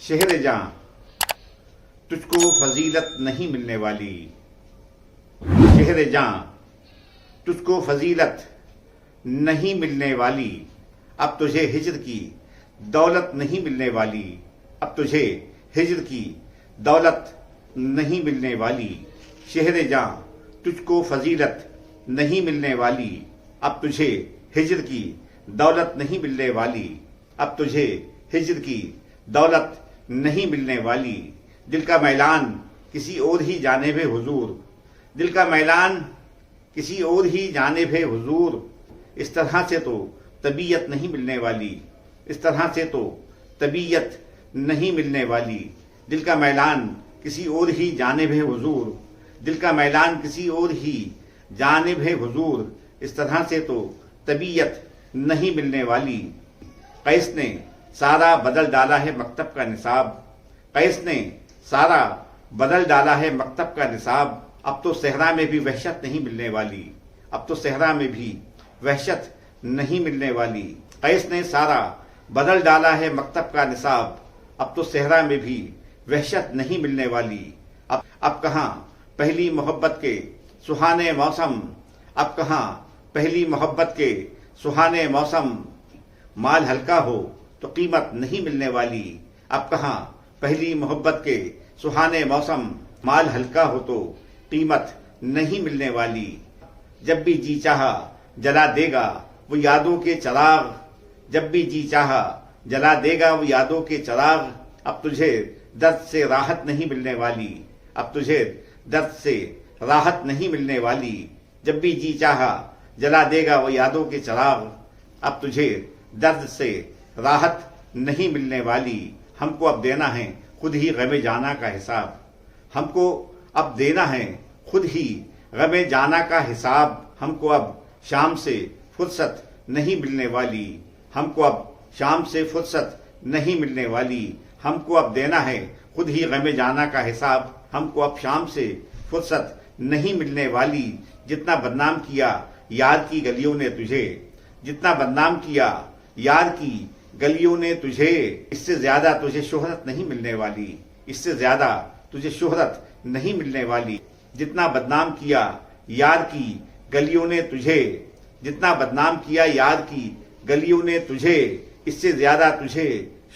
شہر جاں تجھ کو فضیلت نہیں ملنے والی، شہر جاں تجھ کو فضیلت نہیں ملنے والی، اب تجھے ہجر کی دولت نہیں ملنے والی، اب تجھے ہجر کی دولت نہیں ملنے والی، شہر جاں تجھ کو فضیلت نہیں ملنے والی، اب تجھے ہجر کی دولت نہیں ملنے والی، اب تجھے ہجر کی دولت نہیں ملنے والی، دل کا میلان کسی اور ہی جانب ہے حضور، دل کا میلان کسی اور ہی جانب ہے حضور، اس طرح سے تو طبیعت نہیں ملنے والی، اس طرح سے تو طبیعت نہیں ملنے والی، دل کا میلان کسی اور ہی جانب ہے حضور، دل کا میلان کسی اور ہی جانب ہے حضور، اس طرح سے تو طبیعت نہیں ملنے والی۔ قیس نے سارا بدل ڈالا ہے مکتب کا نصاب، قیس نے سارا بدل ڈالا ہے مکتب کا نصاب، اب تو صحرا میں بھی وحشت نہیں ملنے والی، اب تو صحرا میں بھی وحشت نہیں ملنے والی، قیس نے سارا بدل ڈالا ہے مکتب کا نصاب، اب تو صحرا میں بھی وحشت نہیں ملنے والی، اب کہاں پہلی محبت کے سہانے موسم، اب کہاں پہلی محبت کے سہانے موسم، مال ہلکا ہو تو قیمت نہیں ملنے والی، اب کہاں پہلی محبت کے سہانے موسم، مال ہلکا ہو تو قیمت نہیں ملنے والی، جب بھی جی چاہا جلا دے گا وہ یادوں کے چراغ، جب بھی جی چاہا جلا دے گا وہ یادوں کے چراغ، اب تجھے درد سے راحت نہیں ملنے والی، اب تجھے درد سے راحت نہیں ملنے والی، جب بھی جی چاہا جلا دے گا وہ یادوں کے چراغ، اب تجھے درد سے راحت نہیں ملنے والی، ہم کو اب دینا ہے خود ہی غم جانا کا حساب، ہم کو اب دینا ہے خود ہی غم جانا کا حساب، ہم کو اب شام سے فرصت نہیں ملنے والی، ہم کو اب شام سے فرصت نہیں ملنے والی، ہم کو اب دینا ہے خود ہی غم جانا کا حساب، ہم کو اب شام سے فرصت نہیں ملنے والی، جتنا بدنام کیا یار کی گلیوں نے تجھے، جتنا بدنام کیا یار کی گلیوں نے تجھے، اس سے زیادہ تجھے شہرت نہیں ملنے والی، اس سے زیادہ تجھے شہرت نہیں ملنے والی، جتنا بدنام کیا یار کی گلیوں نے تجھے، جتنا بدنام کیا یار کی گلیوں نے تجھے، اس سے زیادہ تجھے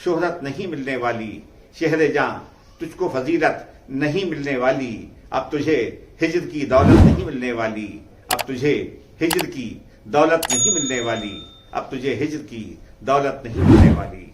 شہرت نہیں ملنے والی، شہر جاں تجھ کو فضیلت نہیں ملنے والی، اب تجھے ہجر کی دولت نہیں ملنے والی، اب تجھے ہجر کی دولت نہیں ملنے والی، اب تجھے ہجر کی دولت نہیں ملنے والی۔